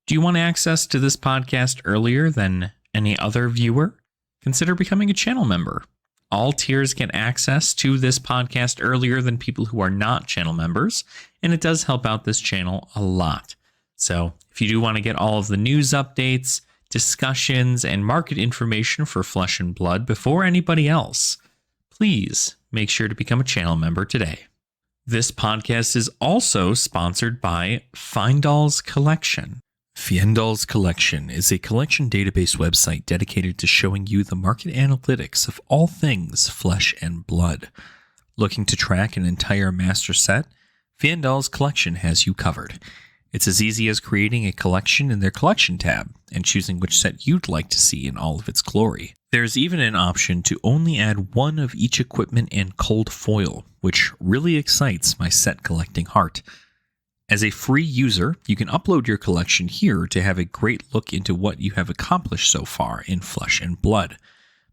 Do you want access to this podcast earlier than any other viewer? Consider becoming a channel member. All tiers get access to this podcast earlier than people who are not channel members, and it does help out this channel a lot. So if you do want to get all of the news updates, discussions, and market information for Flesh and Blood before anybody else, please make sure to become a channel member today. This podcast is also sponsored by Fyendal's Collection. Fyendal's Collection is a collection database website dedicated to showing you the market analytics of all things Flesh and Blood. Looking to track an entire master set? Fyendal's Collection has you covered. It's as easy as creating a collection in their collection tab and choosing which set you'd like to see in all of its glory. There's even an option to only add one of each equipment and cold foil, which really excites my set collecting heart. As a free user, you can upload your collection here to have a great look into what you have accomplished so far in Flesh and Blood.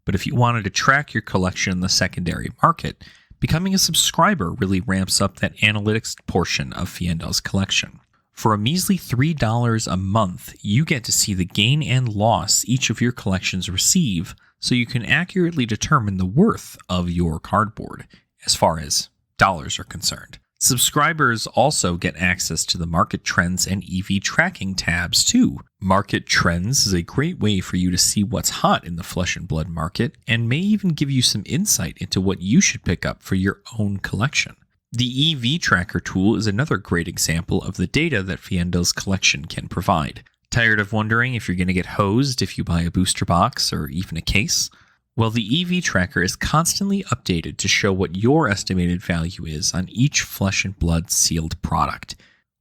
But if you wanted to track your collection in the secondary market, becoming a subscriber really ramps up that analytics portion of Fyendal's Collection. For a measly $3 a month, you get to see the gain and loss each of your collections receive, so you can accurately determine the worth of your cardboard, as far as dollars are concerned. Subscribers also get access to the Market Trends and EV Tracking tabs too. Market Trends is a great way for you to see what's hot in the Flesh and Blood market, and may even give you some insight into what you should pick up for your own collection. The EV Tracker tool is another great example of the data that Fyendal's Collection can provide. Tired of wondering if you're going to get hosed if you buy a booster box or even a case? Well, the EV Tracker is constantly updated to show what your estimated value is on each Flesh and Blood sealed product,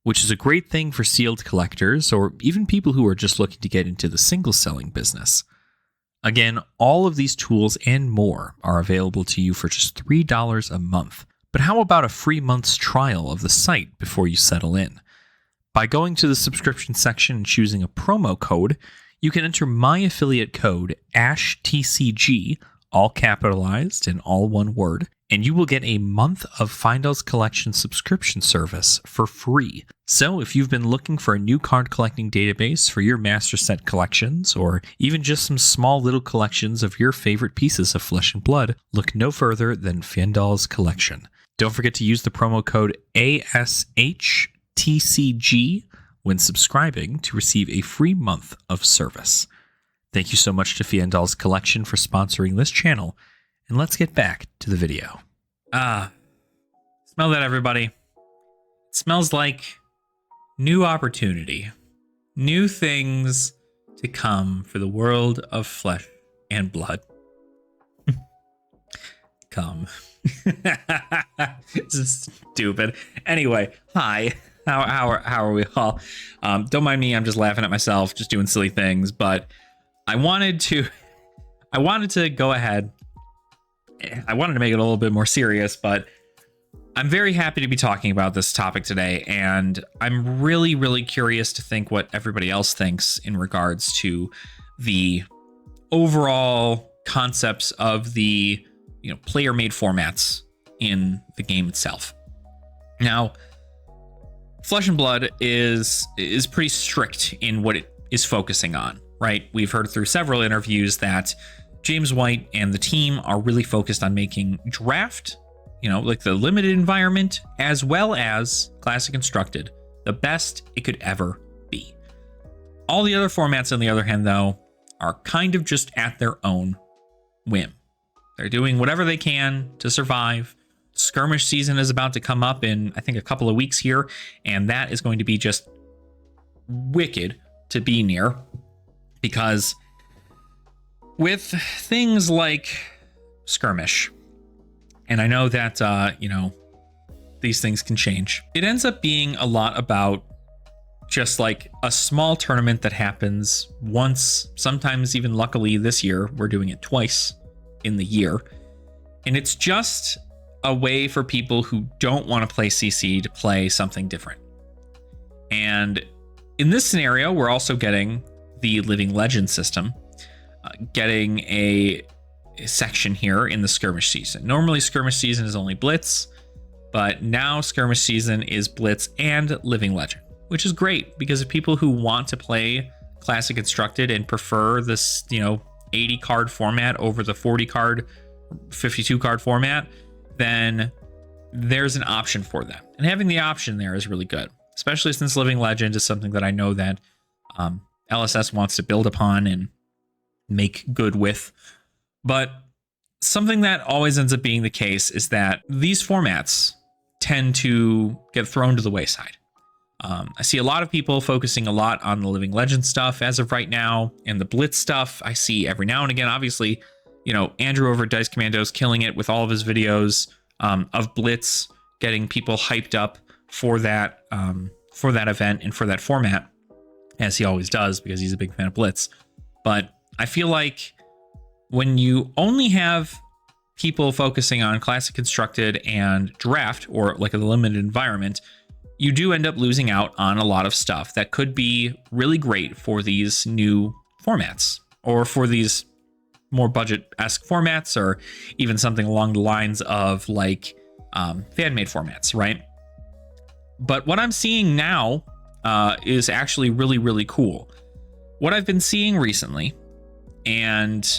which is a great thing for sealed collectors or even people who are just looking to get into the single-selling business. Again, all of these tools and more are available to you for just $3 a month. But how about a free month's trial of the site before you settle in? By going to the subscription section and choosing a promo code, you can enter my affiliate code ASHTCG, all capitalized and all one word, and you will get a month of Fyendal's Collection subscription service for free. So if you've been looking for a new card collecting database for your master set collections, or even just some small little collections of your favorite pieces of Flesh and Blood, look no further than Fyendal's Collection. Don't forget to use the promo code ASHTCG when subscribing to receive a free month of service. Thank you so much to Fyendal's Collection for sponsoring this channel, and let's get back to the video. Smell that, everybody. It smells like new opportunity, new things to come for the world of Flesh and Blood. Come. This is stupid. Anyway, hi. How are we all? Don't mind me. I'm just laughing at myself, just doing silly things. But I wanted to go ahead. I wanted to make it a little bit more serious, but I'm very happy to be talking about this topic today, and I'm really, really curious to think what everybody else thinks in regards to the overall concepts of the player-made formats in the game itself. Now, Flesh and Blood is pretty strict in what it is focusing on, right? We've heard through several interviews that James White and the team are really focused on making draft, like the limited environment, as well as Classic Constructed, the best it could ever be. All the other formats, on the other hand, though, are kind of just at their own whim. They're doing whatever they can to survive. Skirmish season is about to come up in, I think, a couple of weeks here, and that is going to be just wicked to be near, because with things like Skirmish, and I know that, these things can change, it ends up being a lot about just like a small tournament that happens once, sometimes even luckily this year, we're doing it twice in the year. And it's just a way for people who don't want to play CC to play something different. And in this scenario, we're also getting the Living Legend system, getting a section here in the Skirmish season. Normally, Skirmish season is only Blitz, but now Skirmish season is Blitz and Living Legend. which is great because of people who want to play Classic Constructed and prefer this, 80 card format over the 40 card, 52 card format, then there's an option for them. And having the option there is really good, especially since Living Legend is something that I know that LSS wants to build upon and make good with. But something that always ends up being the case is that these formats tend to get thrown to the wayside. I see a lot of people focusing a lot on the Living Legend stuff as of right now, and the Blitz stuff I see every now and again. Obviously, Andrew over at Dice Commandos killing it with all of his videos of Blitz, getting people hyped up for that event and for that format, as he always does because he's a big fan of Blitz. But I feel like when you only have people focusing on Classic Constructed and Draft, or like a limited environment, you do end up losing out on a lot of stuff that could be really great for these new formats, or for these more budget-esque formats, or even something along the lines of like fan-made formats, right? But what I'm seeing now is actually really, really cool. What I've been seeing recently, and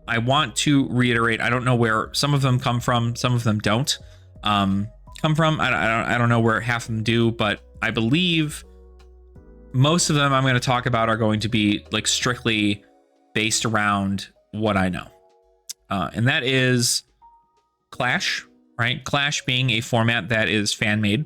I want to reiterate, I don't know where some of them come from, some of them don't come from. I don't know where half of them do, but I believe most of them I'm going to talk about are going to be like strictly based around what I know. And that is Clash, right? Clash being a format that is fan-made.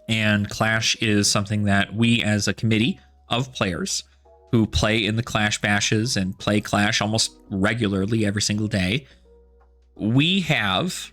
And Clash is something that we as a committee of players who play in the Clash bashes and play Clash almost regularly every single day, we have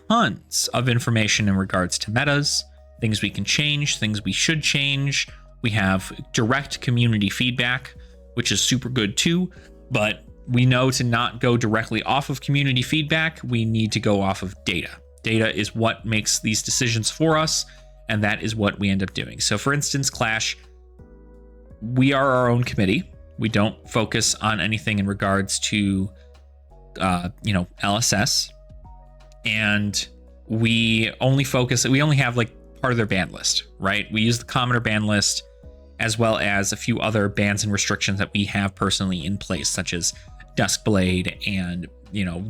tons of information in regards to metas, things we can change, things we should change. We have direct community feedback, which is super good too, but we know to not go directly off of community feedback, we need to go off of data. Data is what makes these decisions for us, and that is what we end up doing. So for instance, Clash, we are our own committee. We don't focus on anything in regards to, LSS. And we only have like part of their ban list, right? We use the commoner ban list as well as a few other bans and restrictions that we have personally in place, such as Duskblade and,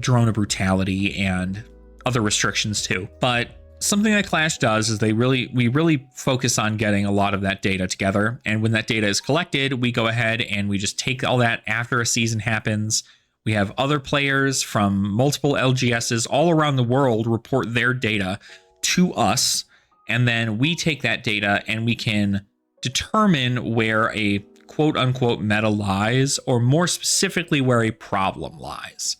Drone of Brutality and other restrictions too. But something that Clash does is we really focus on getting a lot of that data together. And when that data is collected, we go ahead and we just take all that after a season happens. We have other players from multiple LGSs all around the world report their data to us. And then we take that data and we can determine where a quote unquote meta lies, or more specifically, where a problem lies.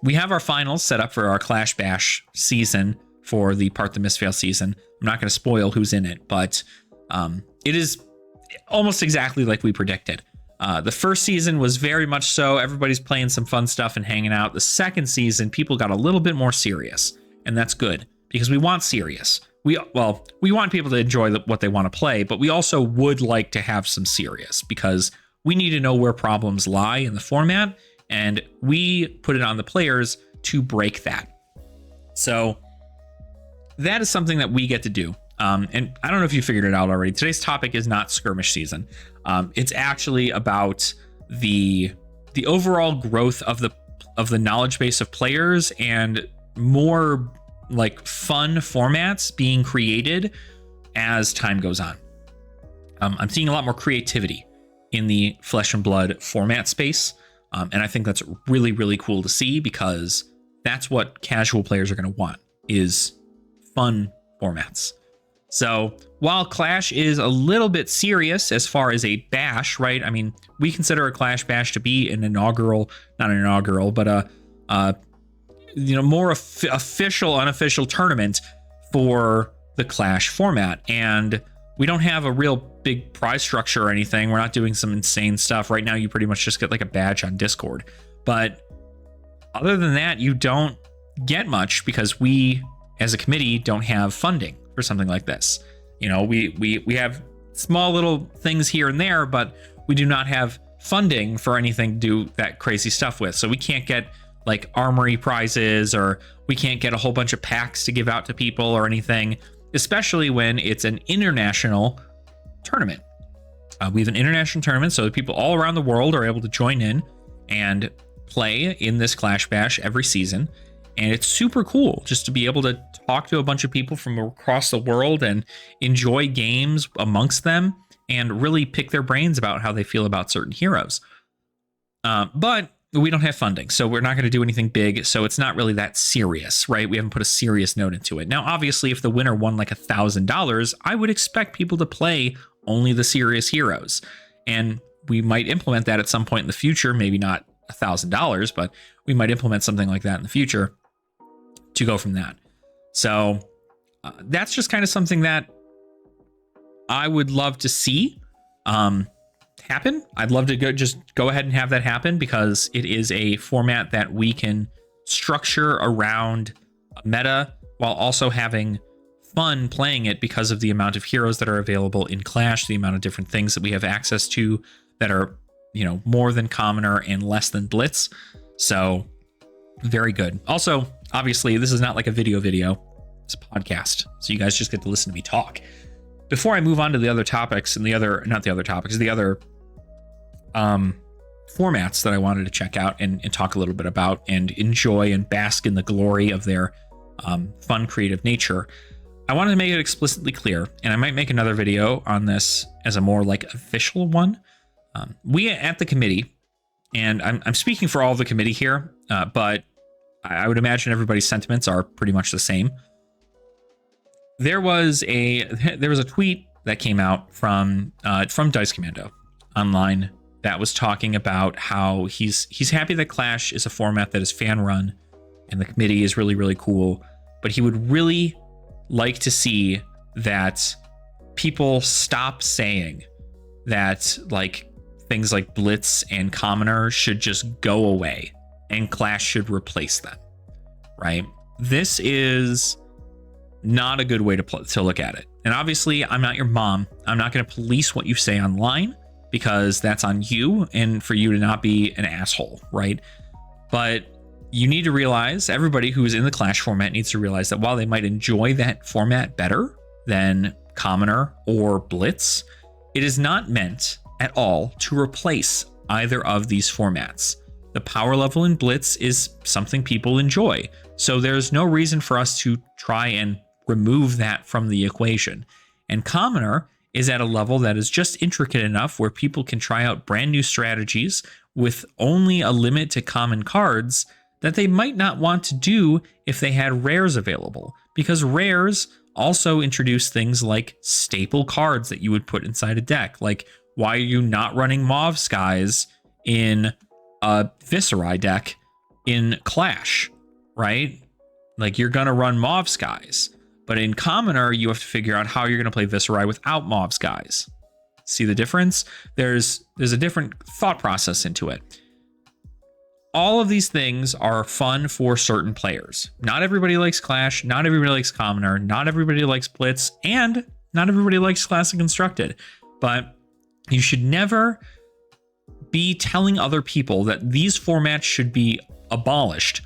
We have our finals set up for our Clash Bash season for the Part the Misfail season. I'm not going to spoil who's in it, but it is almost exactly like we predicted. The first season was very much so. Everybody's playing some fun stuff and hanging out. The second season, people got a little bit more serious, and that's good because we want serious. We want people to enjoy what they want to play, but we also would like to have some serious because we need to know where problems lie in the format, and we put it on the players to break that. So that is something that we get to do. And I don't know if you figured it out already. Today's topic is not skirmish season. It's actually about the overall growth of the knowledge base of players and more like fun formats being created as time goes on. I'm seeing a lot more creativity in the Flesh and Blood format space. And I think that's really, really cool to see because that's what casual players are going to want, is fun formats. So while Clash is a little bit serious as far as a bash, right? I mean, we consider a Clash bash to be an inaugural, not an inaugural, but a more official, unofficial tournament for the Clash format. And we don't have a real big prize structure or anything. We're not doing some insane stuff. Right now, you pretty much just get like a badge on Discord. But other than that, you don't get much because we, as a committee, don't have funding for something like this. We have small little things here and there, but we do not have funding for anything to do that crazy stuff with. So we can't get like armory prizes, or we can't get a whole bunch of packs to give out to people or anything. especially when it's an international tournament. We have an international tournament, so people all around the world are able to join in and play in this Clash Bash every season. And it's super cool just to be able to talk to a bunch of people from across the world and enjoy games amongst them and really pick their brains about how they feel about certain heroes. But we don't have funding, so we're not going to do anything big. So it's not really that serious, right? We haven't put a serious note into it. Now, obviously, if the winner won like $1,000, I would expect people to play only the serious heroes. And we might implement that at some point in the future, maybe not $1,000, but we might implement something like that in the future to go from that. So that's just kind of something that I would love to see happen. I'd love to go ahead and have that happen, because it is a format that we can structure around meta while also having fun playing it, because of the amount of heroes that are available in Clash, the amount of different things that we have access to that are, more than commoner and less than blitz. So very good. Also, obviously, this is not like a video. It's a podcast, so you guys just get to listen to me talk. Before I move on to the other topics and the other formats that I wanted to check out and talk a little bit about and enjoy and bask in the glory of their fun, creative nature, I wanted to make it explicitly clear, and I might make another video on this as a more like official one. We at the committee, and I'm speaking for all of the committee here, but I would imagine everybody's sentiments are pretty much the same. There was a tweet that came out from Dice Commando online that was talking about how he's happy that Clash is a format that is fan run and the committee is really, really cool, but he would really like to see that people stop saying that like things like Blitz and Commoner should just go away and Clash should replace them, right? This is not a good way to look at it. And obviously, I'm not your mom. I'm not going to police what you say online, because that's on you and for you to not be an asshole, right? But you need to realize, everybody who is in the Clash format needs to realize that while they might enjoy that format better than Commoner or Blitz, it is not meant at all to replace either of these formats. The power level in Blitz is something people enjoy, so there's no reason for us to try and remove that from the equation. And Commoner is at a level that is just intricate enough where people can try out brand new strategies with only a limit to common cards that they might not want to do if they had rares available, because rares also introduce things like staple cards that you would put inside a deck. Like, why are you not running Mauve Skies in a Viserai deck in Clash, right? Like, you're going to run Mauve Skies. But in Commoner, you have to figure out how you're going to play Viserai without Mauve Skies. See the difference? There's a different thought process into it. All of these things are fun for certain players. Not everybody likes Clash, not everybody likes Commoner, not everybody likes Blitz, and not everybody likes Classic Constructed. But you should never be telling other people that these formats should be abolished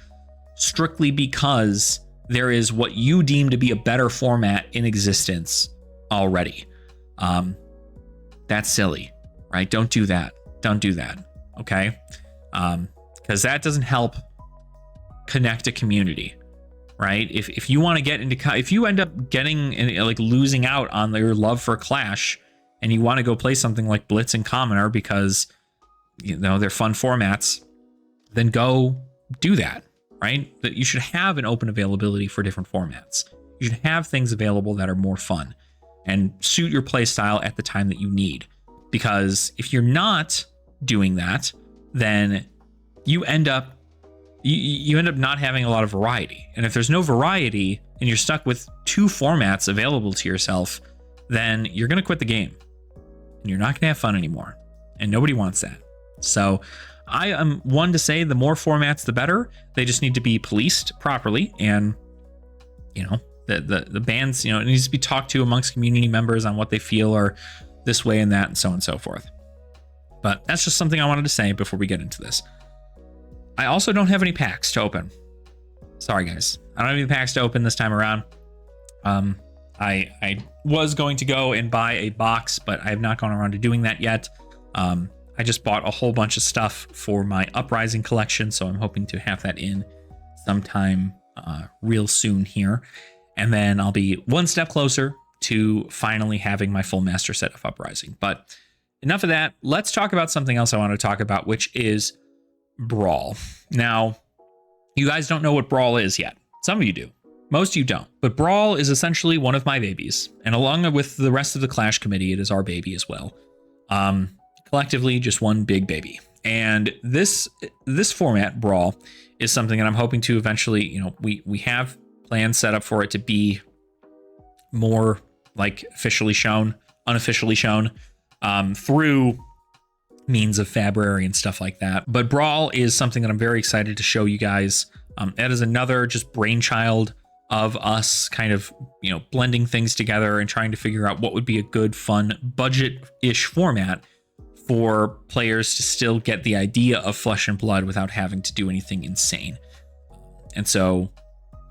strictly because there is what you deem to be a better format in existence already. That's silly, right? Don't do that. Don't do that. Okay. Because that doesn't help connect a community, right? If you want to get into, if you end up getting like losing out on your love for Clash and you want to go play something like Blitz and Commoner because, they're fun formats, then go do that. Right? That you should have an open availability for different formats. You should have things available that are more fun and suit your play style at the time that you need. Because if you're not doing that, then you end up not having a lot of variety. And if there's no variety and you're stuck with two formats available to yourself, then you're going to quit the game and you're not going to have fun anymore. And nobody wants that. So I am one to say the more formats, the better. They just need to be policed properly. And, the bans, it needs to be talked to amongst community members on what they feel are this way and that and so on and so forth. But that's just something I wanted to say before we get into this. I also don't have any packs to open. Sorry, guys. I don't have any packs to open this time around. I was going to go and buy a box, but I have not gone around to doing that yet. I just bought a whole bunch of stuff for my Uprising collection, so I'm hoping to have that in sometime real soon here. And then I'll be one step closer to finally having my full master set of Uprising. But enough of that. Let's talk about something else I want to talk about, which is Brawl. Now, you guys don't know what Brawl is yet. Some of you do. Most of you don't. But Brawl is essentially one of my babies. And along with the rest of the Clash committee, it is our baby as well. Collectively, just one big baby. And this format, Brawl, is something that I'm hoping to eventually, you know, we have plans set up for it to be more like officially shown, unofficially shown, through means of Fabrary and stuff like that. But Brawl is something that I'm very excited to show you guys. That is another just brainchild of us kind of, you know, blending things together and trying to figure out what would be a good, fun, budget-ish format for players to still get the idea of Flesh and Blood without having to do anything insane. And so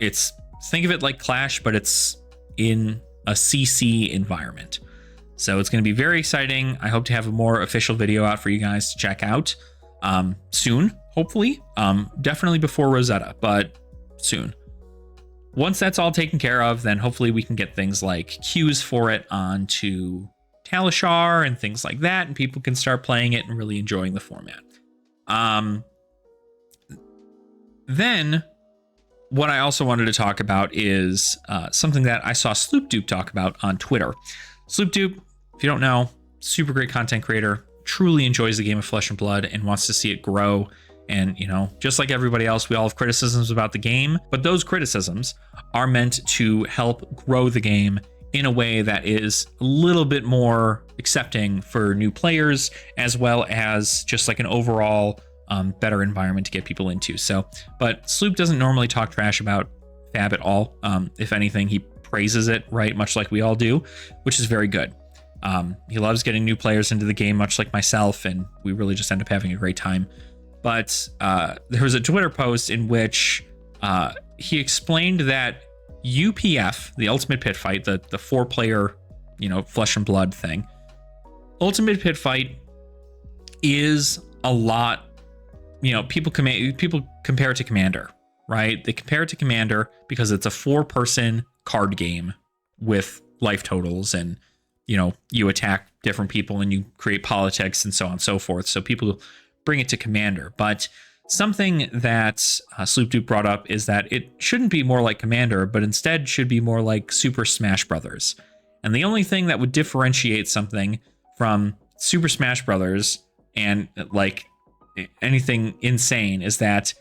it's, think of it like Clash, but it's in a CC environment. So it's going to be very exciting. I hope to have a more official video out for you guys to check out soon, hopefully. Definitely before Rosetta, but soon. Once that's all taken care of, then hopefully we can get things like queues for it onto Talishar and things like that, and people can start playing it and really enjoying the format. Then what I also wanted to talk about is something that I saw Sloopdupe talk about on Twitter. Sloopdupe, if you don't know, super great content creator, truly enjoys the game of Flesh and Blood and wants to see it grow. And, you know, just like everybody else, we all have criticisms about the game, but those criticisms are meant to help grow the game in a way that is a little bit more accepting for new players, as well as just like an overall better environment to get people into. So, but Sloop doesn't normally talk trash about FaB at all. If anything, he praises it, right? Much like we all do, which is very good. He loves getting new players into the game, much like myself, and we really just end up having a great time. But there was a Twitter post in which he explained that UPF, the Ultimate Pit Fight, the 4-player, you know, Flesh and Blood thing, Ultimate Pit Fight is a lot, you know, people compare it to Commander, right? They compare it to Commander because it's a 4-person card game with life totals, and, you know, you attack different people and you create politics and so on and so forth. So people bring it to Commander. But something that Sloopdupe brought up is that it shouldn't be more like Commander, but instead should be more like Super Smash Brothers. And the only thing that would differentiate something from Super Smash Brothers and like anything insane is that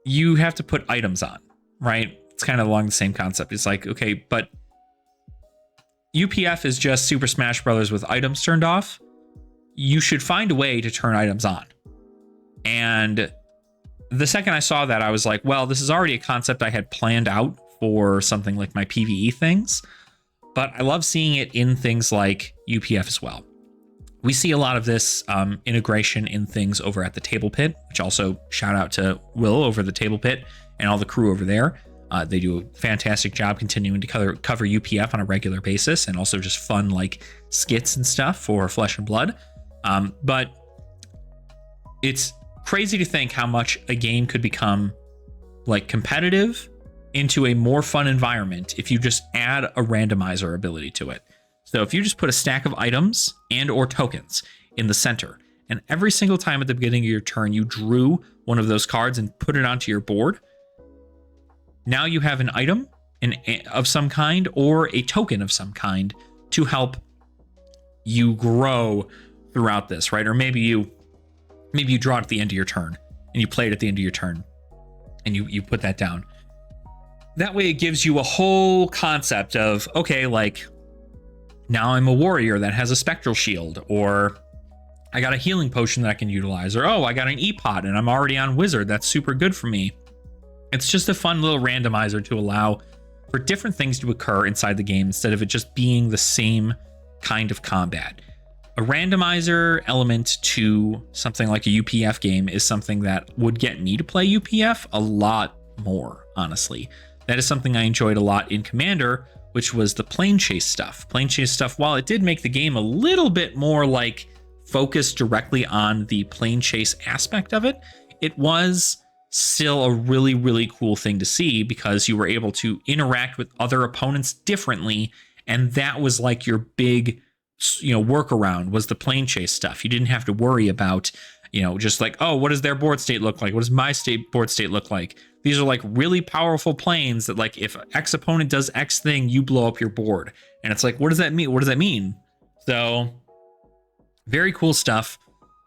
you have to put items on, right? It's kind of along the same concept. It's like, okay, but UPF is just Super Smash Brothers with items turned off. You should find a way to turn items on. And the second I saw that, I was like, well, this is already a concept I had planned out for something like my PvE things, but I love seeing it in things like UPF as well. We see a lot of this integration in things over at the Table Pit, which also shout out to Will over the Table Pit and all the crew over there. They do a fantastic job continuing to cover UPF on a regular basis, and also just fun like skits and stuff for Flesh and Blood. But it's crazy to think how much a game could become like competitive into a more fun environment if you just add a randomizer ability to it. So if you just put a stack of items and or tokens in the center, and every single time at the beginning of your turn you drew one of those cards and put it onto your board, now you have an item of some kind or a token of some kind to help you grow throughout this, right? Or maybe you draw it at the end of your turn and you play it at the end of your turn and you put that down. That way it gives you a whole concept of, okay, like now I'm a warrior that has a spectral shield, or I got a healing potion that I can utilize, or oh, I got an E-pot and I'm already on wizard. That's super good for me. It's just a fun little randomizer to allow for different things to occur inside the game instead of it just being the same kind of combat. A randomizer element to something like a UPF game is something that would get me to play UPF a lot more, honestly. That is something I enjoyed a lot in Commander which was the plane chase stuff. Plane chase stuff, while it did make the game a little bit more like focused directly on the plane chase aspect of it, it was still a really, really cool thing to see because you were able to interact with other opponents differently. And that was like your big, workaround was the plane chase stuff. You didn't have to worry about, just like, oh, what does their board state look like? What does my board state look like? These are like really powerful planes that, like, if X opponent does X thing, you blow up your board. And it's like, what does that mean? What does that mean? So very cool stuff.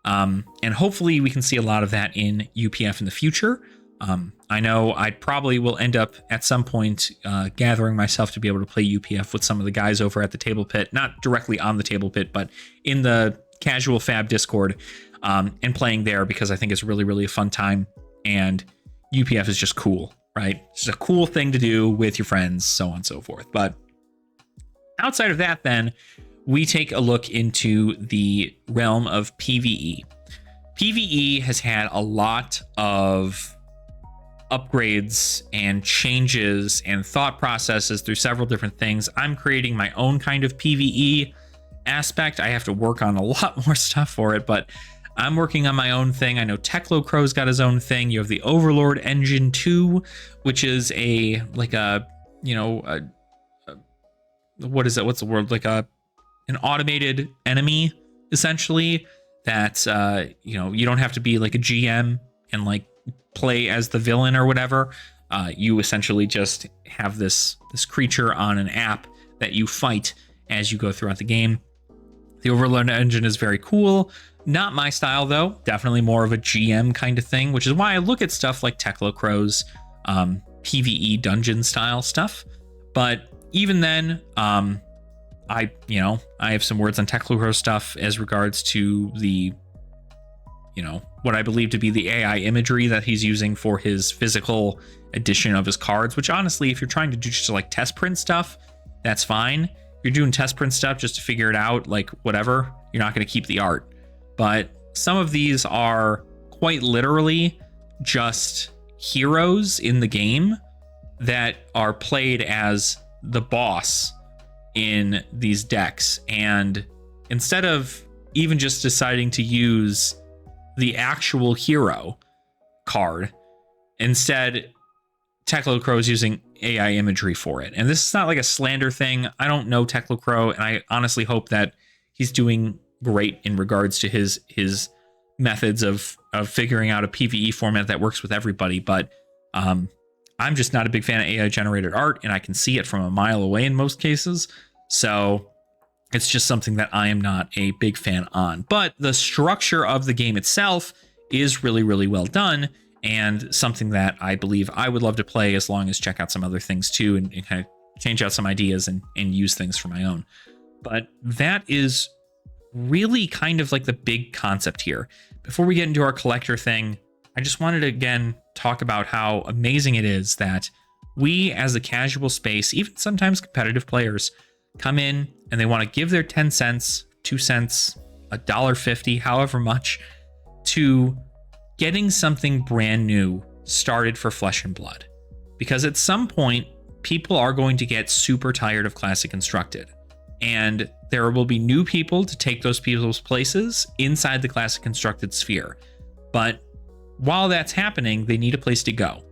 And hopefully we can see a lot of that in UPF in the future. I know I probably will end up at some point gathering myself to be able to play UPF with some of the guys over at the Table Pit, not directly on the Table Pit, but in the casual Fab Discord, and playing there because I think it's really, really a fun time. And UPF is just cool, right? It's just a cool thing to do with your friends, so on and so forth. But outside of that, then, we take a look into the realm of PvE. PvE has had a lot of upgrades and changes and thought processes through several different things. I'm creating my own kind of PvE aspect. I have to work on a lot more stuff for it, but I'm working on my own thing. I know Techlocrow's got his own thing. You have the Overlord Engine 2, which is what is it? What's the word? Like an automated enemy, essentially, that you don't have to be like a GM and like play as the villain or whatever. You essentially just have this creature on an app that you fight as you go throughout the game. The Overlord engine is very cool. Not my style, though. Definitely more of a GM kind of thing, which is why I look at stuff like Techlocrow's PvE dungeon style stuff. But even then, I have some words on Techlocrow stuff as regards to the, what I believe to be the AI imagery that he's using for his physical edition of his cards, which honestly, if you're trying to do just like test print stuff, that's fine. If you're doing test print stuff just to figure it out, like whatever, you're not going to keep the art. But some of these are quite literally just heroes in the game that are played as the boss in these decks. And instead of even just deciding to use the actual hero card, instead Techlocrow is using AI imagery for it. And this is not like a slander thing. I don't know Techlocrow, and I honestly hope that he's doing great in regards to his methods of figuring out a PvE format that works with everybody. But I'm just not a big fan of AI generated art, and I can see it from a mile away in most cases. So it's just something that I am not a big fan on. But the structure of the game itself is really, really well done, and something that I believe I would love to play, as long as check out some other things too, and kind of change out some ideas and use things for my own. But that is really kind of like the big concept here. Before we get into our collector thing, I just wanted to again talk about how amazing it is that we, as a casual space, even sometimes competitive players, come in and they want to give their 10 cents, 2 cents, $1.50, however much, to getting something brand new started for Flesh and Blood. Because at some point, people are going to get super tired of Classic Constructed, and there will be new people to take those people's places inside the Classic Constructed sphere. But while that's happening, they need a place to go.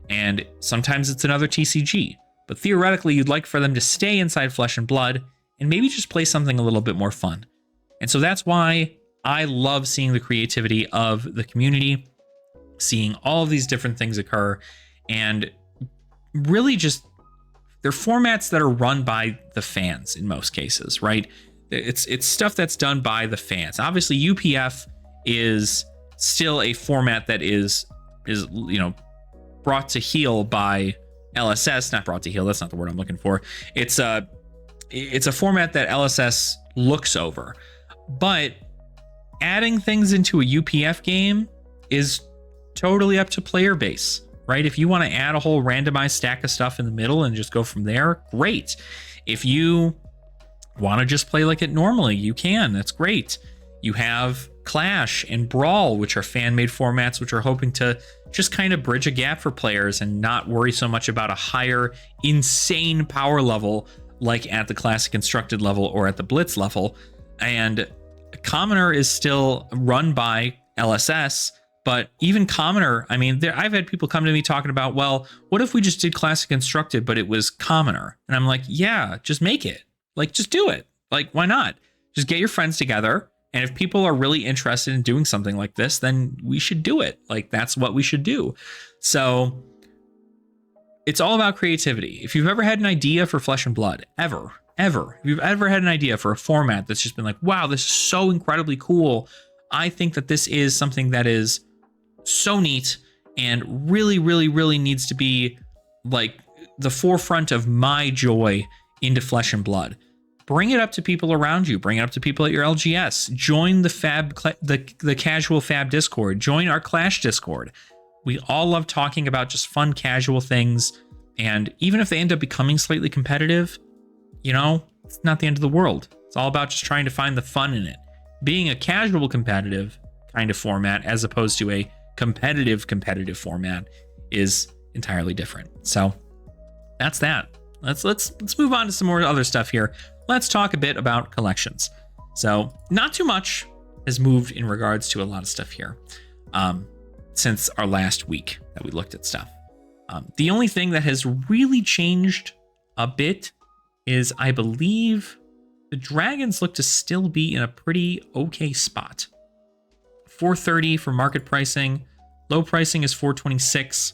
And sometimes it's another TCG, but theoretically you'd like for them to stay inside Flesh and Blood and maybe just play something a little bit more fun. And so that's why I love seeing the creativity of the community, seeing all of these different things occur, and really just, they're formats that are run by the fans in most cases, right? It's stuff that's done by the fans. Obviously, UPF is still a format that is brought to heel by LSS, not brought to heel, that's not the word I'm looking for. It's a format that LSS looks over. But adding things into a UPF game is totally up to player base, right? If you want to add a whole randomized stack of stuff in the middle and just go from there, great. If you want to just play like it normally, you can. That's great. You have Clash and Brawl, which are fan-made formats, which are hoping to just kind of bridge a gap for players and not worry so much about a higher, insane power level like at the classic constructed level or at the blitz level. And commoner is still run by LSS, but even commoner, I mean, I've had people come to me talking about, well, what if we just did classic constructed, but it was commoner? And I'm like, yeah, just make it. Like, just do it. Like, why not? Just get your friends together. And if people are really interested in doing something like this, then we should do it. Like, that's what we should do. So it's all about creativity. If you've ever had an idea for Flesh and Blood, if you've ever had an idea for a format that's just been like, wow, this is so incredibly cool. I think that this is something that is so neat and really, really, really needs to be like the forefront of my joy into Flesh and Blood. Bring it up to people around you. Bring it up to people at your LGS. Join the casual FaB Discord. Join our Clash Discord. We all love talking about just fun, casual things. And even if they end up becoming slightly competitive, you know, it's not the end of the world. It's all about just trying to find the fun in it. Being a casual competitive kind of format as opposed to a competitive format is entirely different. So that's that. Let's move on to some more other stuff here. Let's talk a bit about collections. So not too much has moved in regards to a lot of stuff here since our last week that we looked at stuff. The only thing that has really changed a bit is I believe the dragons look to still be in a pretty okay spot. 430 for market pricing. Low pricing is 426.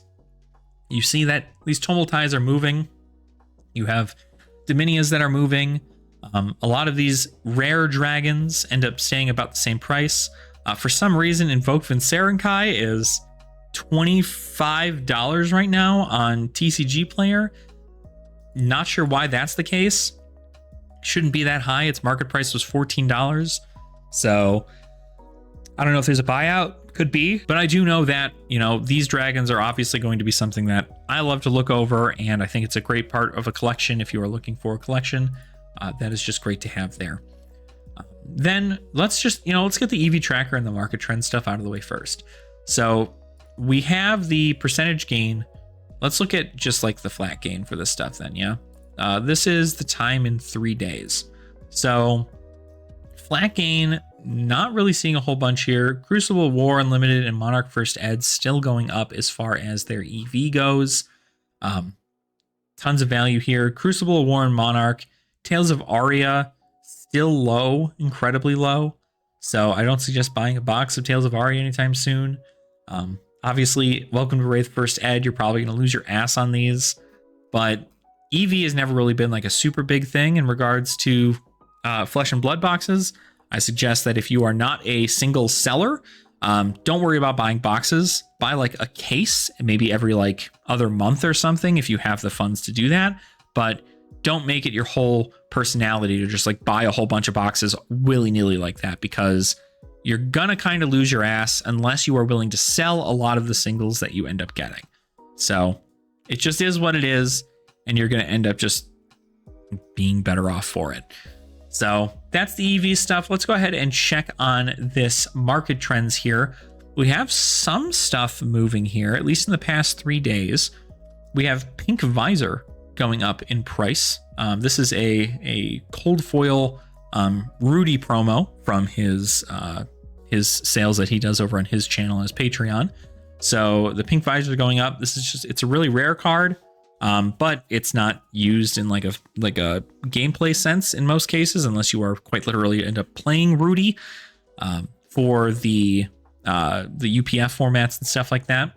You see that these tumultides are moving. You have Dominias that are moving. A lot of these rare dragons end up staying about the same price. For some reason, Invoke Vincerenkai is $25 right now on TCG Player. Not sure why that's the case. Shouldn't be that high. Its market price was $14. So I don't know if there's a buyout. Could be. But I do know that, you know, these dragons are obviously going to be something that I love to look over. And I think it's a great part of a collection if you are looking for a collection. That is just great to have there. Then let's get the EV tracker and the market trend stuff out of the way first. So we have the percentage gain. Let's look at just like the flat gain for this stuff then, yeah? This is the time in 3 days. So flat gain, not really seeing a whole bunch here. Crucible, War Unlimited, and Monarch First Ed still going up as far as their EV goes. Tons of value here. Crucible, War, and Monarch. Tales of Aria, still low, incredibly low. So I don't suggest buying a box of Tales of Aria anytime soon. Obviously, Welcome to Wraith First Ed, you're probably going to lose your ass on these. But EV has never really been like a super big thing in regards to Flesh and Blood boxes. I suggest that if you are not a single seller, don't worry about buying boxes. Buy like a case, maybe every like other month or something if you have the funds to do that. But don't make it your whole personality to just like buy a whole bunch of boxes willy-nilly like that, because you're gonna kind of lose your ass unless you are willing to sell a lot of the singles that you end up getting. So it just is what it is, and you're gonna end up just being better off for it. So that's the EV stuff. Let's go ahead and check on this market trends here. We have some stuff moving here, at least in the past 3 days. We have Pink Visor going up in price. This is a cold foil Rudy promo from his sales that he does over on his channel as Patreon. So the Pink Visor is going up. This is just, it's a really rare card, but it's not used in like a gameplay sense in most cases, unless you are quite literally end up playing Rudy for the UPF formats and stuff like that.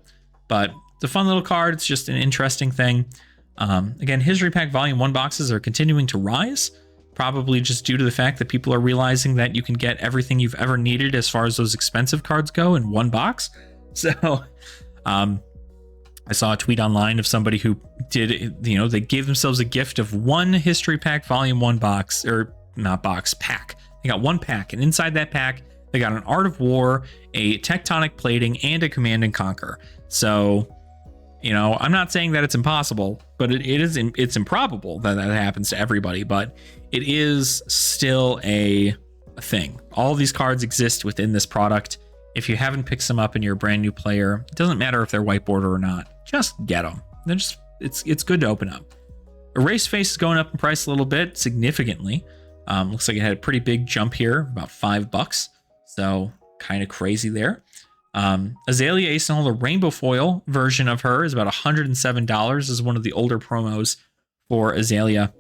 But it's a fun little card. It's just an interesting thing. Again, History Pack Volume 1 boxes are continuing to rise, probably just due to the fact that people are realizing that you can get everything you've ever needed as far as those expensive cards go in one box. So I saw a tweet online of somebody who did, they gave themselves a gift of one History Pack Volume 1 box, or not box, pack. They got one pack, and inside that pack, they got an Art of War, a Tectonic Plating, and a Command and Conquer. So, I'm not saying that it's impossible, but it's improbable that happens to everybody, but it is still a thing. All these cards exist within this product. If you haven't picked some up and you're a brand new player, it doesn't matter if they're white border or not. Just get them. They're just, it's good to open up. Erase Face is going up in price a little bit, significantly. Looks like it had a pretty big jump here, about $5. So kind of crazy there. Azalea Ace and Hole, the rainbow foil version of her is about $107. This is one of the older promos for Azalea.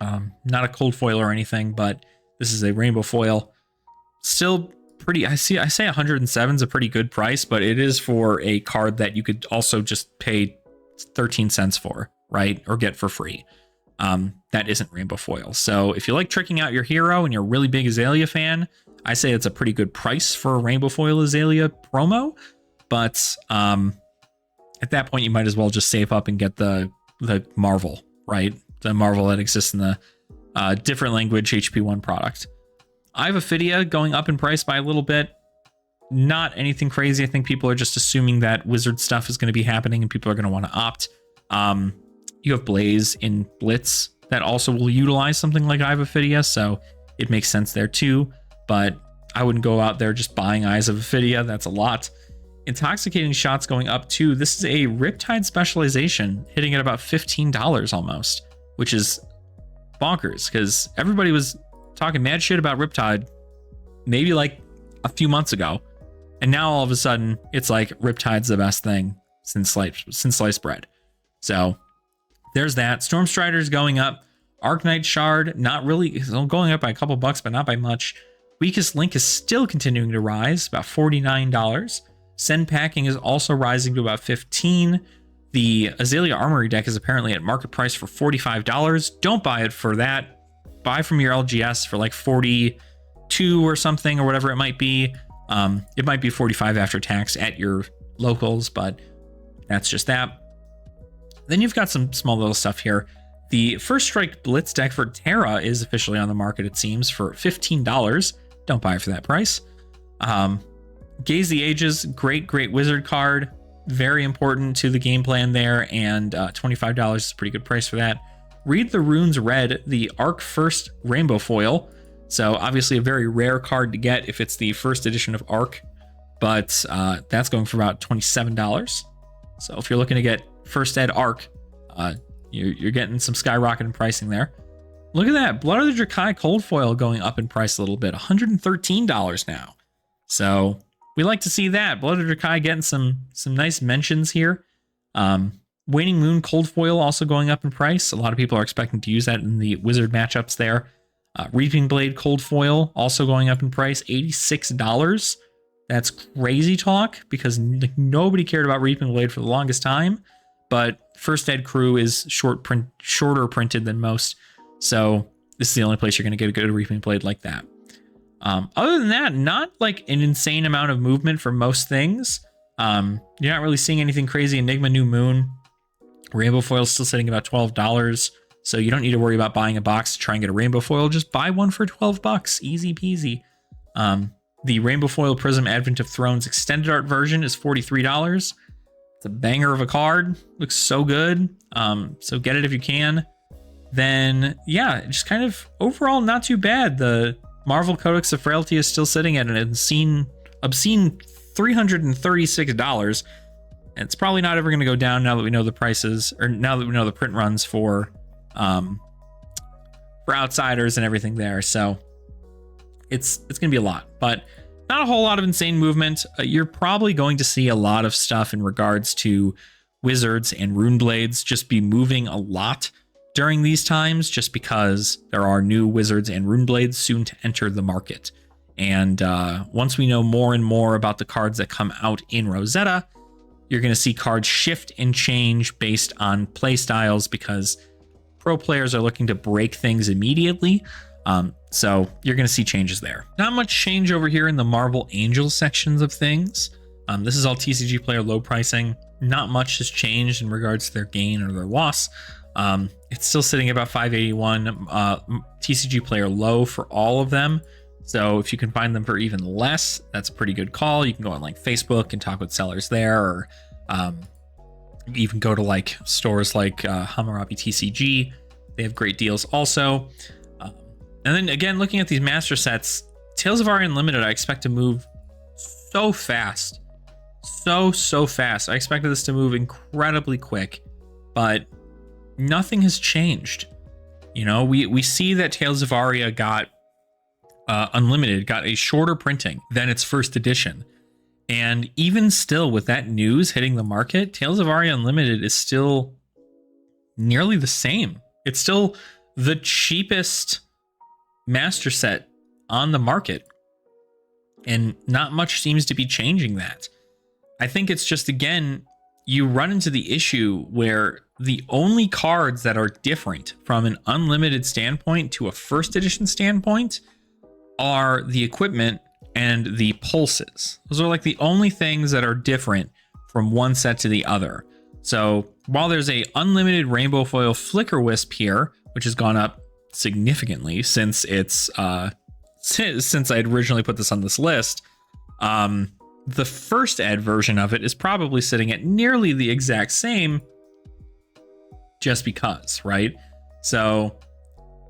Not a cold foil or anything, but this is a rainbow foil. Still pretty, I say 107 is a pretty good price, but it is for a card that you could also just pay 13 cents for, right? Or get for free. That isn't rainbow foil. So if you like tricking out your hero and you're a really big Azalea fan, I say it's a pretty good price for a rainbow foil Azalea promo. But at that point, you might as well just save up and get the Marvel, right? The Marvel that exists in the different language HP1 product. I have a FaB going up in price by a little bit. Not anything crazy. I think people are just assuming that Wizard stuff is going to be happening and people are going to want to opt. You have Blaze in Blitz that also will utilize something like I have a FaB, so it makes sense there too. But I wouldn't go out there just buying Eyes of a FaB. That's a lot. Intoxicating Shots going up too. This is a Riptide specialization hitting at about $15 almost, which is bonkers because everybody was talking mad shit about Riptide maybe like a few months ago. And now all of a sudden it's like Riptide's the best thing since sliced bread. So there's that. Stormstrider's going up. Arknight Shard, not really going up by a couple bucks, but not by much. Weakest Link is still continuing to rise, about $49. Send Packing is also rising to about $15. The Azalea Armory deck is apparently at market price for $45. Don't buy it for that. Buy from your LGS for like 42 or something, or whatever it might be. It might be 45 after tax at your locals, but that's just that. Then you've got some small little stuff here. The First Strike Blitz deck for Terra is officially on the market, it seems, for $15. Don't buy it for that price. Gaze the Ages, great wizard card. Very important to the game plan there, and $25 is a pretty good price for that. Read the Runes Red, the Arc First Rainbow Foil. So obviously a very rare card to get if it's the first edition of Arc, but that's going for about $27. So if you're looking to get First Ed Arc, you're getting some skyrocketing pricing there. Look at that, Blood of the Drakai Cold Foil going up in price a little bit, $113 now. So we like to see that. Blood of the Drakai getting some nice mentions here. Waning Moon Cold Foil also going up in price. A lot of people are expecting to use that in the Wizard matchups there. Reaping Blade Cold Foil also going up in price, $86. That's crazy talk because nobody cared about Reaping Blade for the longest time. But First Ed Crew is shorter printed than most. So this is the only place you're going to get a good Reaping Blade like that. Other than that, not like an insane amount of movement for most things. You're not really seeing anything crazy. Enigma New Moon. Rainbow Foil is still sitting about $12. So you don't need to worry about buying a box to try and get a Rainbow Foil. Just buy one for $12. Easy peasy. The Rainbow Foil Prism Advent of Thrones Extended Art version is $43. It's a banger of a card. Looks so good. So get it if you can. Then, yeah, just kind of overall not too bad. The Marvel Codex of Frailty is still sitting at an obscene $336. And it's probably not ever going to go down now that we know the prices, or now that we know the print runs for Outsiders and everything there. So it's going to be a lot, but not a whole lot of insane movement. You're probably going to see a lot of stuff in regards to Wizards and Rune Blades just be moving a lot during these times, just because there are new Wizards and Rune Blades soon to enter the market. And once we know more and more about the cards that come out in Rosetta, you're going to see cards shift and change based on play styles because pro players are looking to break things immediately. So you're going to see changes there. Not much change over here in the Marvel Angel sections of things. This is all TCG player low pricing. Not much has changed in regards to their gain or their loss. It's still sitting about 581 TCG player low for all of them. So if you can find them for even less, that's a pretty good call. You can go on like Facebook and talk with sellers there, or even go to like stores like Hammurabi TCG. They have great deals also. And then again, looking at these master sets, Tales of Aria Unlimited, I expect to move so fast. So fast. I expected this to move incredibly quick, but nothing has changed. You know, we see that Tales of Aria got Unlimited, got a shorter printing than its first edition. And even still, with that news hitting the market, Tales of Aria Unlimited is still nearly the same. It's still the cheapest master set on the market. And not much seems to be changing that. I think it's just, again, you run into the issue where the only cards that are different from an unlimited standpoint to a first edition standpoint are the equipment and the pulses. Those are like the only things that are different from one set to the other. So while there's a unlimited rainbow foil flicker wisp here, which has gone up significantly since it's since I had originally put this on this list, the first ed version of it is probably sitting at nearly the exact same, just because, right? So,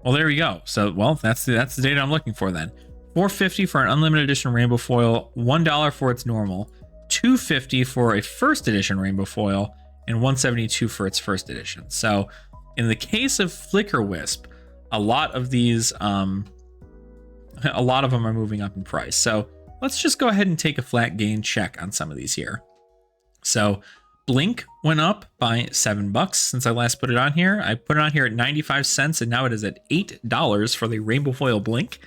well, there we go. So, well, that's the data I'm looking for then. $4.50 for an unlimited edition rainbow foil, $1 for its normal, $2.50 for a first edition rainbow foil, and $1.72 for its first edition. So, in the case of Flicker Wisp, a lot of these, a lot of them are moving up in price. So, let's just go ahead and take a flat gain check on some of these here. So, Blink went up by $7 since I last put it on here. I put it on here at 95 cents, and now it is at $8 for the rainbow foil Blink.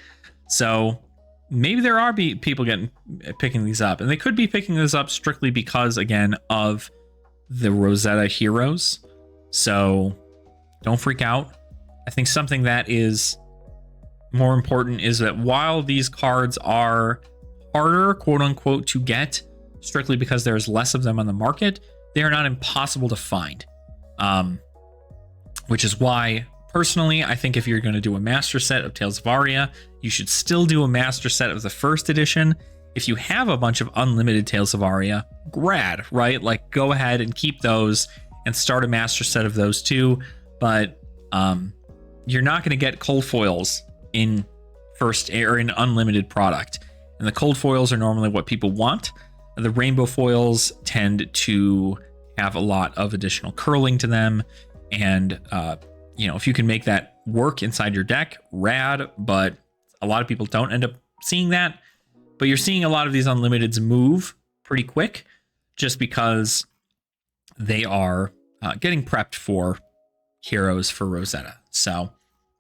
So maybe there are people picking these up, and they could be picking this up strictly because, again, of the Rosetta heroes. So don't freak out. I think something that is more important is that while these cards are harder, quote unquote, to get strictly because there's less of them on the market, they are not impossible to find. Which is why, personally, I think if you're going to do a master set of Tales of Aria, you should still do a master set of the first edition. If you have a bunch of unlimited Tales of Aria, grad, right? Like, go ahead and keep those and start a master set of those too. But you're not going to get cold foils in first or in unlimited product. And the cold foils are normally what people want. The rainbow foils tend to have a lot of additional curling to them. And, you know, if you can make that work inside your deck, rad, but a lot of people don't end up seeing that. But you're seeing a lot of these unlimiteds move pretty quick just because they are getting prepped for heroes for Rosetta. So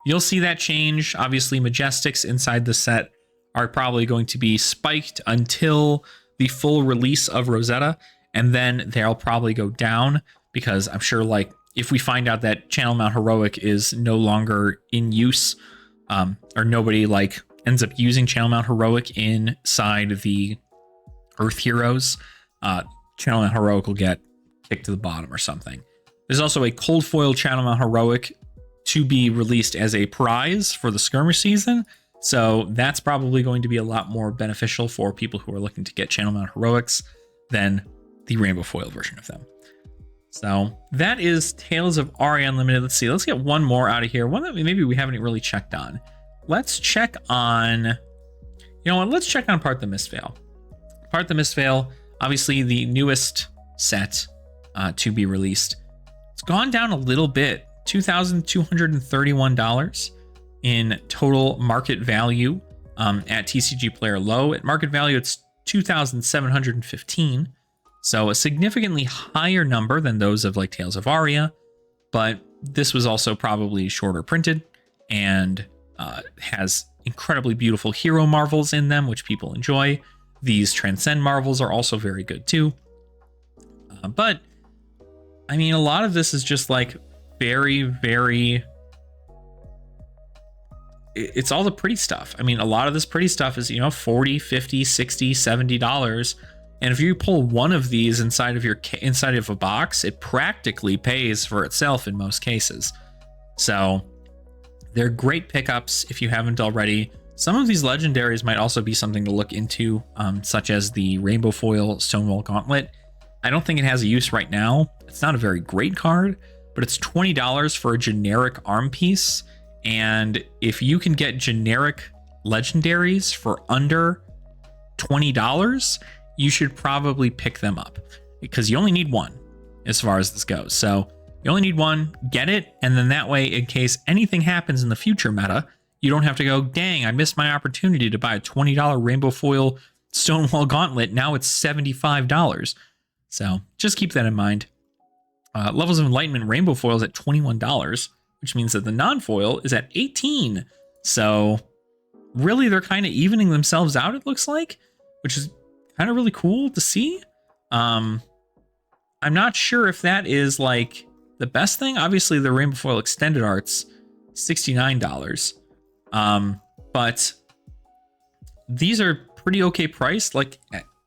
you'll see that change. Obviously, Majestics inside the set are probably going to be spiked until the full release of Rosetta, and then they'll probably go down because I'm sure, like, if we find out that Channel Mount Heroic is no longer in use, or nobody like ends up using Channel Mount Heroic inside the Earth Heroes, Channel Mount Heroic will get kicked to the bottom or something. There's also a cold foil Channel Mount Heroic to be released as a prize for the skirmish season. So that's probably going to be a lot more beneficial for people who are looking to get Channel Mount Heroics than the rainbow foil version of them. So that is Tales of Aria Unlimited. Let's see. Let's get one more out of here. One that maybe we haven't really checked on. Let's check on, you know what? Let's check on Part the Mistveil. Part the Mistveil, obviously the newest set to be released. It's gone down a little bit, $2,231 in total market value at TCG Player Low. At market value, it's $2,715. So a significantly higher number than those of like Tales of Aria, but this was also probably shorter printed and has incredibly beautiful hero marvels in them, which people enjoy. These Transcend marvels are also very good too. But I mean, a lot of this is just like very, very, it's all the pretty stuff. I mean, a lot of this pretty stuff is, you know, $40, $50, $60, $70. And if you pull one of these inside of a box, it practically pays for itself in most cases. So they're great pickups if you haven't already. Some of these legendaries might also be something to look into, such as the Rainbow Foil Stonewall Gauntlet. I don't think it has a use right now. It's not a very great card, but it's $20 for a generic arm piece. And if you can get generic legendaries for under $20, you should probably pick them up because you only need one as far as this goes. So You only need one, get it, and then that way, in case anything happens in the future meta, you don't have to go, dang, I missed my opportunity to buy a $20 rainbow foil Stonewall Gauntlet. Now it's $75. So just keep that in mind. Levels of Enlightenment rainbow foil is at $21, which means that the non-foil is at $18. So really, they're kind of evening themselves out, it looks like, which is kind of really cool to see. I'm not sure if that is like the best thing. Obviously, the rainbow foil extended art's $69. But these are pretty okay priced. Like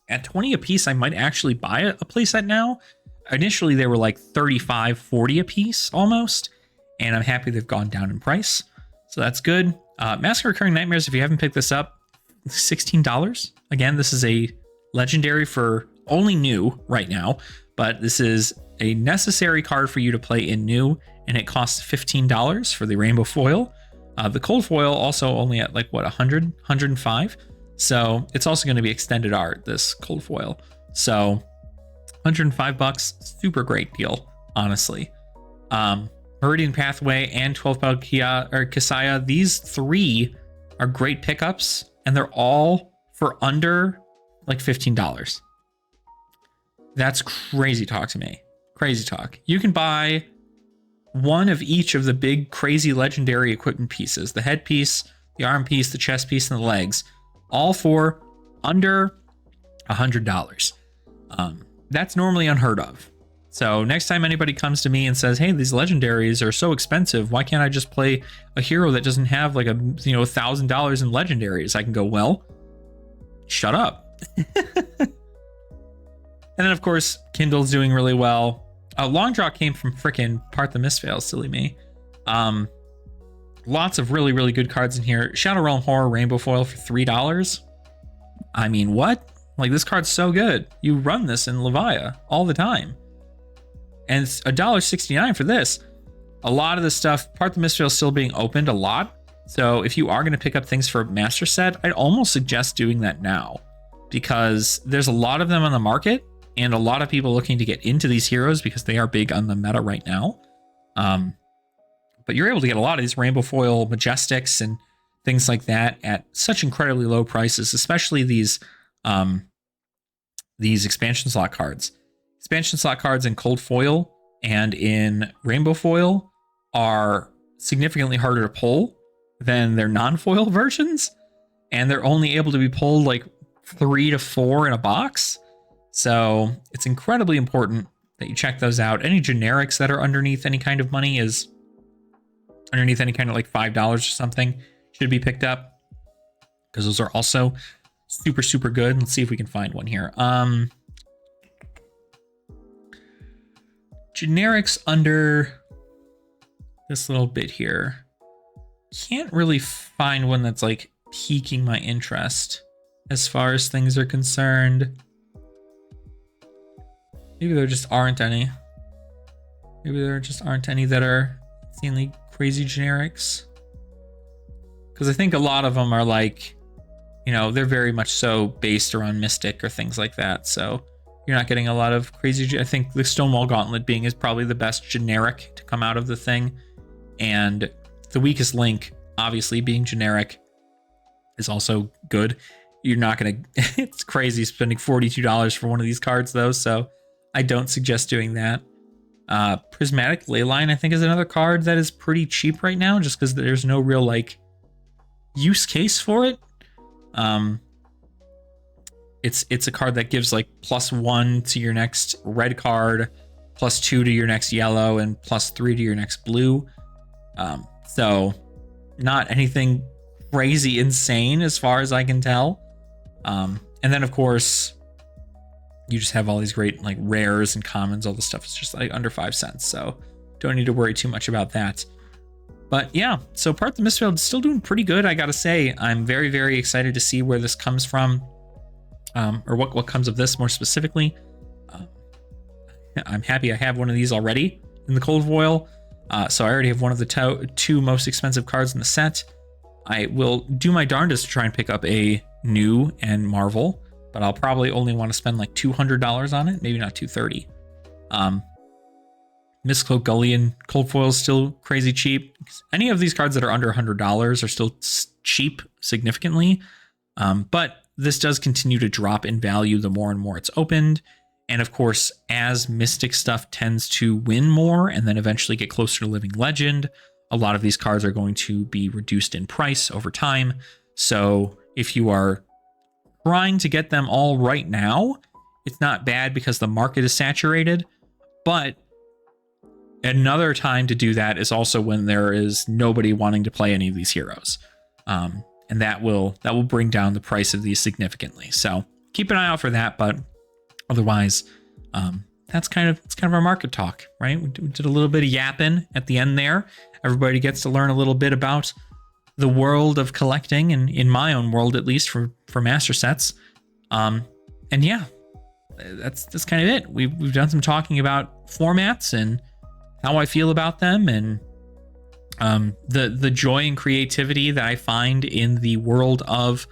at 20 a piece, I might actually buy a playset now. Initially, they were like 35, 40 a piece almost, and I'm happy they've gone down in price. So that's good. Mask of Recurring Nightmares, if you haven't picked this up, $16. Again, this is a legendary for only new right now, but this is a necessary card for you to play in new, and it costs $15 for the rainbow foil. The cold foil also only at like what, 100, 105. So it's also going to be extended art, this cold foil. So $105, super great deal, honestly. Meridian Pathway and 12-Bell Kasaya, these three are great pickups, and they're all for under like $15. That's crazy talk to me. Crazy talk. You can buy one of each of the big crazy legendary equipment pieces, the headpiece, the arm piece, the chest piece, and the legs, all for under $100. That's normally unheard of. So next time anybody comes to me and says, hey, these legendaries are so expensive, why can't I just play a hero that doesn't have like $1,000 in legendaries? I can go, well, shut up. And then of course, Kindle's doing really well. Long Draw came from frickin' Part the Mistveil, silly me. Lots of really, really good cards in here. Shadow Realm Horror Rainbow Foil for $3. I mean, what? Like, this card's so good. You run this in Levia all the time. And it's $1.69 for this. A lot of the stuff, Part the Mistveil is still being opened a lot. So if you are going to pick up things for a master set, I'd almost suggest doing that now, because there's a lot of them on the market and a lot of people looking to get into these heroes because they are big on the meta right now. But you're able to get a lot of these rainbow foil majestics and things like that at such incredibly low prices, especially these expansion slot cards. Expansion slot cards in cold foil and in rainbow foil are significantly harder to pull than their non-foil versions, and they're only able to be pulled like 3 to 4 in a box. So it's incredibly important that you check those out. Any generics that are underneath any kind of money is underneath any kind of like $5 or something should be picked up, because those are also super, super good. Let's see if we can find one here. Generics under this little bit here. Can't really find one that's like piquing my interest as far as things are concerned. Maybe there just aren't any. Maybe there just aren't any that are insanely crazy generics. Because I think a lot of them are like, you know, they're very much so based around Mystic or things like that. So you're not getting a lot of crazy. I think the Stonewall Gauntlet being is probably the best generic to come out of the thing. And the Weakest Link, obviously being generic, is also good. You're not going to, it's crazy spending $42 for one of these cards though. So I don't suggest doing that. Prismatic Leyline, I think, is another card that is pretty cheap right now, just because there's no real like use case for it. It's a card that gives like +1 to your next red card, +2 to your next yellow, and +3 to your next blue. So not anything crazy insane as far as I can tell. And then of course you just have all these great like rares and commons. All the stuff is just like under 5 cents. So don't need to worry too much about that. But yeah, so Part the Mistveil is still doing pretty good. I gotta say, I'm very, very excited to see where this comes from, or what comes of this more specifically. I'm happy I have one of these already in the cold foil. So I already have one of the two most expensive cards in the set. I will do my darndest to try and pick up a new and Marvel, but I'll probably only want to spend like $200 on it, maybe not $230. Mistcloak Gully and Cold Foil is still crazy cheap. Any of these cards that are under $100 are still cheap significantly. But this does continue to drop in value the more and more it's opened. And of course, as Mystic stuff tends to win more and then eventually get closer to Living Legend, a lot of these cards are going to be reduced in price over time. So if you are trying to get them all right now, it's not bad because the market is saturated. But another time to do that is also when there is nobody wanting to play any of these heroes. And that will bring down the price of these significantly. So keep an eye out for that. But otherwise, it's kind of our market talk, right? We did a little bit of yapping at the end there. Everybody gets to learn a little bit about the world of collecting, and in my own world, at least for master sets. And yeah, that's kind of it. We've done some talking about formats and how I feel about them, and the joy and creativity that I find in the world of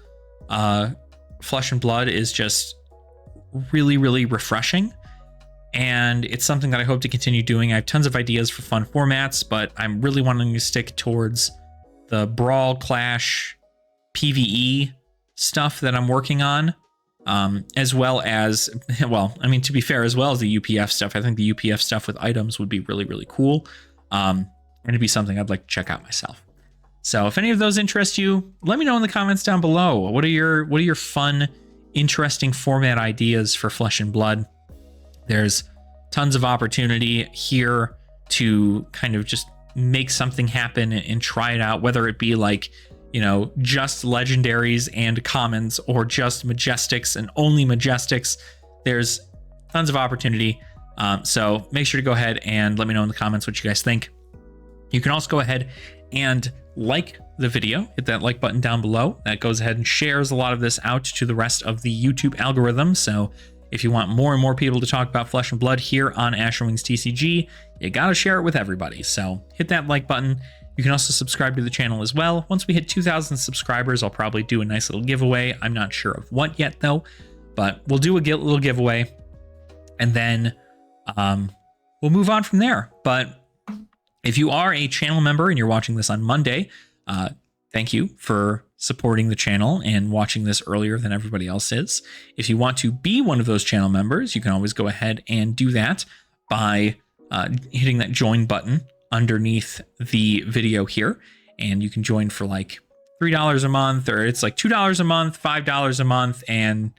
Flesh and Blood is just really, really refreshing. And it's something that I hope to continue doing. I have tons of ideas for fun formats, but I'm really wanting to stick towards the Brawl, Clash, PvE stuff that I'm working on, as well as, well, I mean, to be fair, as well as the UPF stuff. I think the UPF stuff with items would be really, really cool. And it'd be something I'd like to check out myself. So if any of those interest you, let me know in the comments down below. What are your fun, interesting format ideas for Flesh and Blood? There's tons of opportunity here to kind of just make something happen and try it out, whether it be like, you know, just legendaries and commons, or just majestics and only majestics. There's tons of opportunity. So make sure to go ahead and let me know in the comments what you guys think. You can also go ahead and like the video, hit that like button down below. That goes ahead and shares a lot of this out to the rest of the YouTube algorithm. So if you want more and more people to talk about Flesh and Blood here on Asherwing's TCG, you gotta share it with everybody. So hit that like button. You can also subscribe to the channel as well. Once we hit 2,000 subscribers, I'll probably do a nice little giveaway. I'm not sure of what yet though, but we'll do a little giveaway, and then we'll move on from there. But if you are a channel member and you're watching this on Monday, thank you for supporting the channel and watching this earlier than everybody else is. If you want to be one of those channel members, you can always go ahead and do that by hitting that join button underneath the video here. And you can join for like $3 a month, or it's like $2 a month, $5 a month, and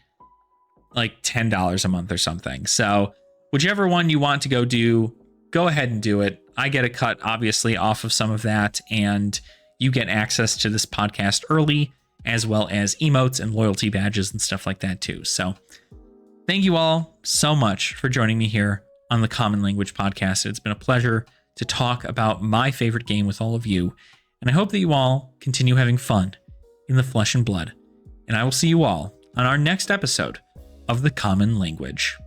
like $10 a month or something. So whichever one you want to go do, go ahead and do it. I get a cut, obviously, off of some of that, and you get access to this podcast early, as well as emotes and loyalty badges and stuff like that too. So thank you all so much for joining me here on the Common Language Podcast. It's been a pleasure to talk about my favorite game with all of you, and I hope that you all continue having fun in the Flesh and Blood. And I will see you all on our next episode of the Common Language.